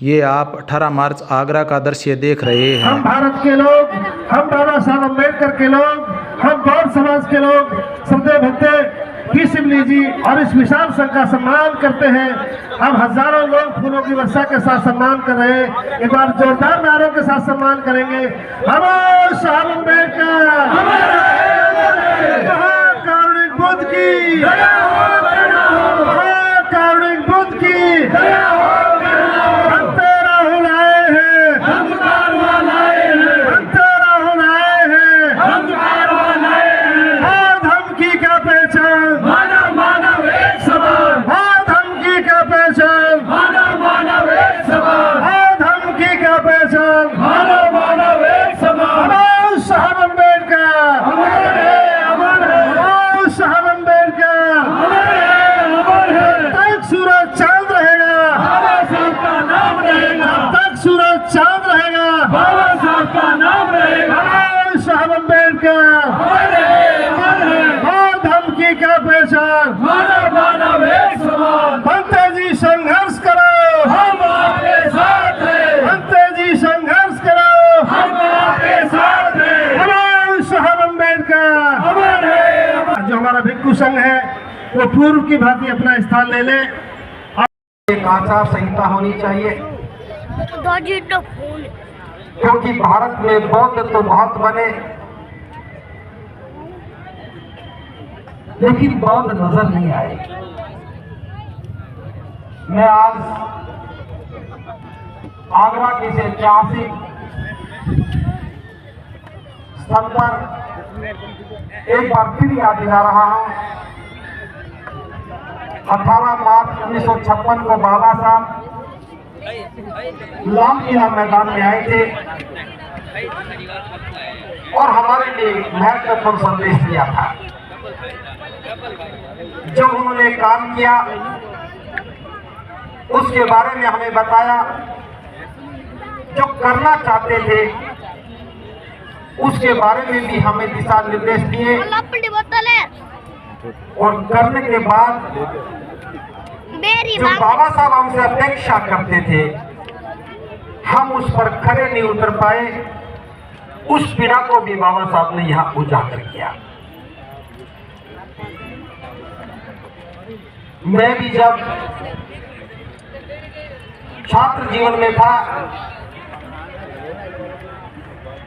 ये आप 18 मार्च आगरा का दृश्य देख रहे हैं। हम भारत के लोग, हम बाबा साहब अम्बेडकर के लोग, हम गौर समाज के लोग श्रद्धेय भक्त पी सिमली जी और इस विशाल संघ का सम्मान करते हैं। अब हजारों लोग फूलों की वर्षा के साथ सम्मान कर रहे हैं। एक बार जोरदार नारों के साथ सम्मान करेंगे। बाबा साहब अम्बेडकर, कारुणिक बुद्ध की, कारुणिक बुद्ध की। भंते जी संघर्ष करो, हम आपके साथ हैं। भंते जी संघर्ष करो, हम आपके साथ हैं। हमारे साहब अम्बेडकर। जो हमारा भिक्षु संघ है वो पूर्व की भांति अपना स्थान ले ले। एक आचार संहिता होनी चाहिए, क्योंकि भारत में बौद्ध तो बहुत बने, लेकिन बौद्ध नजर नहीं आए। मैं आज आगरा के इस ऐतिहासिक स्थल पर एक बार फिर याद दिला रहा हूं। 18 मार्च 1956 को बाबा साहब लाल किला मैदान में आए थे और हमारे लिए महत्वपूर्ण संदेश दिया था। जब उन्होंने काम किया उसके बारे में हमें बताया, जो करना चाहते थे उसके बारे में भी हमें दिशा निर्देश दिए, और करने के बाद जो बाबा साहब हमसे अपेक्षा करते थे हम उस पर खरे नहीं उतर पाए। उस पीड़ा को भी बाबा साहब ने यहाँ उजागर किया। मैं भी जब छात्र जीवन में था,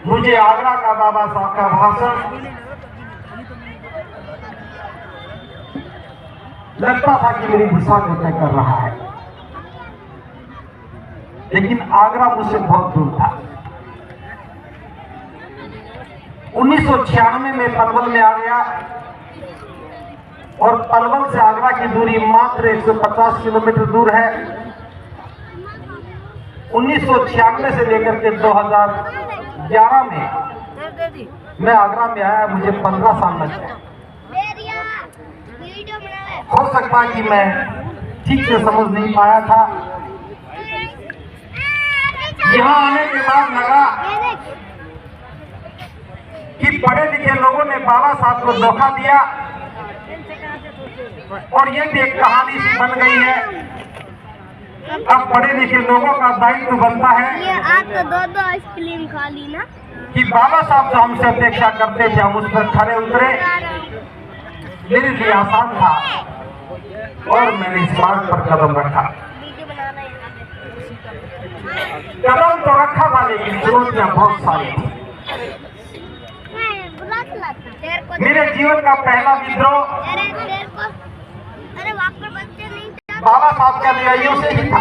मुझे आगरा का बाबा साहब का भाषण लगता था कि मेरी दिशा को तय कर रहा है, लेकिन आगरा मुझसे बहुत दूर था। 1996 में पलवल में आ गया और पलवल से आगरा की दूरी मात्र 150 किलोमीटर दूर है। 1996 से लेकर के 2011 में मैं आगरा में आया। मुझे 15 साल लग गए। हो सकता है कि मैं ठीक से समझ नहीं पाया था। यहाँ आने के बाद लगा कि पढ़े लिखे लोगों ने बाबा साहब को धोखा दिया और ये भी एक कहानी सी बन गई है। अब पढ़े लिखे लोगों का दायित्व बनता है ये आप तो दो आइसक्रीम खा ली ना, कि बाबा साहब जो हमसे अपेक्षा करते थे हम उस पर खरे उतरे। मेरे लिए आसान था और मैंने इस मार्ग पर कदम रखा। कदम तो रखा था, लेकिन चुनौतियां बहुत सारी थी। मेरे जीवन का पहला विद्रोह बाबा साहब के अनुयायियों से ही था।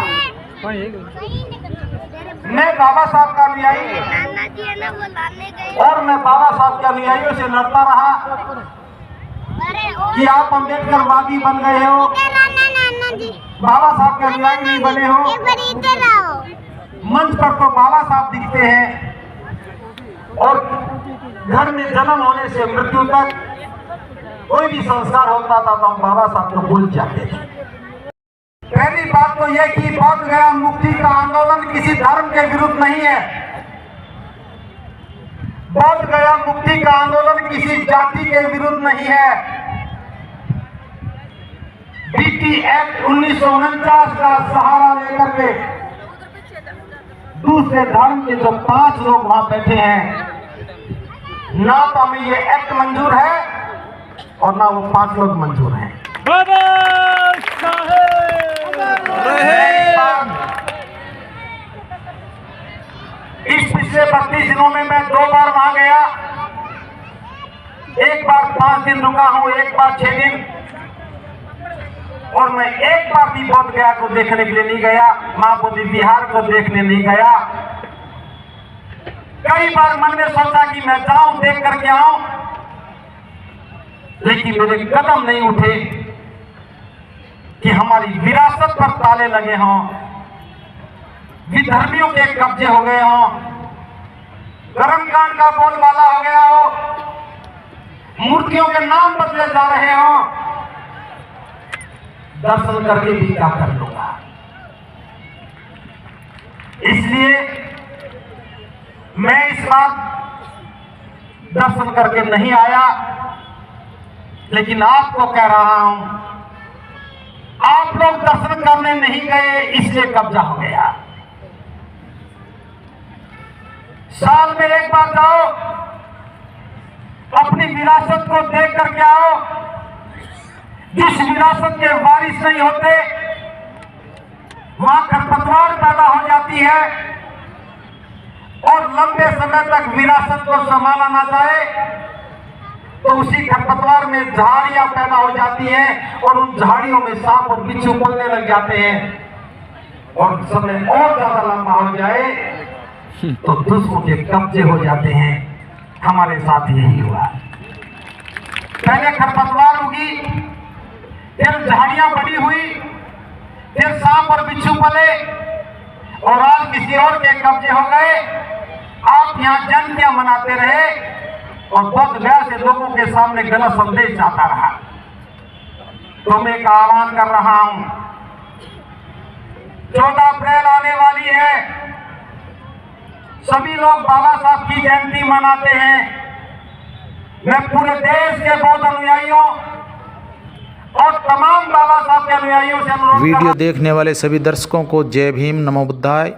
मैं बाबा साहब का अनुयायी और मैं बाबा साहब के अनुयायियों से लड़ता रहा कि आप अम्बेडकरवादी बन गए हो, बाबा साहब के अनुयायी नहीं बने हो। मंच पर तो बाबा साहब दिखते हैं और घर में जन्म होने से मृत्यु तक कोई भी संस्कार होता था तो हम बाबा साहब को भूल जाते थे। पहली बात तो यह कि बौद्ध गया मुक्ति का आंदोलन किसी धर्म के विरुद्ध नहीं है। बौद्ध गया मुक्ति का आंदोलन किसी जाति के विरुद्ध नहीं है। बीटी एक्ट 1949 का सहारा लेकर के दूसरे धर्म के जो 5 लोग वहां बैठे हैं, ना तो हमें ये एक्ट मंजूर है और ना वो 5 लोग मंजूर हैं। इस पिछले 32 दिनों में मैं 2 बार वहां गया, एक बार 5 दिन रुका हूं, एक बार 6 दिन, और मैं एक बार भी बोध गया को देखने के लिए नहीं गया, मां बोधि विहार को देखने नहीं गया। कई बार मन में सोचा कि मैं जाऊं, देख करके आऊं, लेकिन मेरे कदम नहीं उठे कि हमारी विरासत पर ताले लगे हों, विधर्मियों के कब्जे हो गए हों, कर्मकांड का बोलबाला हो गया हो, मूर्तियों के नाम बदले जा रहे हों। दर्शन करके भी क्या कर लूंगा। इसलिए मैं इस बार दर्शन करके नहीं आया, लेकिन आपको कह रहा हूं, आप लोग दर्शन करने नहीं गए इसलिए कब्जा हो गया। साल में एक बार जाओ, अपनी विरासत को देख करके आओ। जिस विरासत के वारिस नहीं होते वहां खरपतवार पैदा हो जाती है, और लंबे समय तक विरासत को संभाला ना जाए तो उसी खरपतवार में झाड़ियां पैदा हो जाती हैं, और उन झाड़ियों में सांप और बिच्छू पलने लग जाते हैं, और समय और ज्यादा लंबा हो जाए तो दुश्मनों के कब्जे हो जाते हैं। हमारे साथ यही हुआ। पहले खरपतवार उगी, फिर झाड़ियां बड़ी हुई, फिर सांप और बिच्छू पले, और आज किसी और के कब्जे हो गए। आप यहाँ जयंतियां मनाते रहे और बोध गया से लोगों के सामने गलत संदेश जाता रहा। तो मैं एक आह्वान कर रहा हूं, 14 अप्रैल आने वाली है, सभी लोग बाबा साहब की जयंती मनाते हैं। मैं पूरे देश के बौद्ध अनुयायियों और तमाम बाबा साहब के अनुयायियों से अनुरोध वीडियो देखने वाले सभी दर्शकों को जय भीम, नमो बुद्धाय।